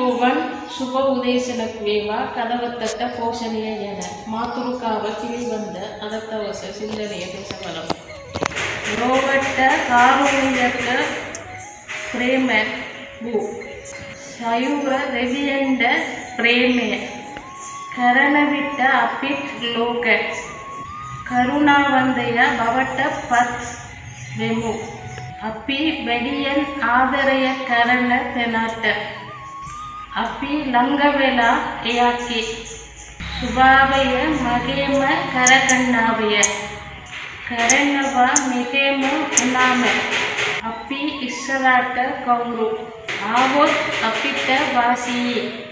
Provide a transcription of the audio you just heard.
අයිබෝවන් සුබ උදේසනක් වේවා කදවත්තට පෝෂණය යන මාතුරුකාව පිළිබඳ අද දවස සිංහලයේ දේශවලම රෝබර්ට් කාරුණියක ප්‍රේම වූ සයුර දෙවියන්ට ප්‍රේමය කරන විට අපිත් ලෝක කරුණාවන්තය බවට පත් වෙමු. අපි වැඩියෙන් ආදරය කරන තැනට අපි ළඟ වෙලා එයාගේ ස්වභාවය මගේම කරගන්නවය කරනවා මෙහෙම වුණාම අපි ඉස්සරහට කවුරු ආවොත් අපිට වාසියි.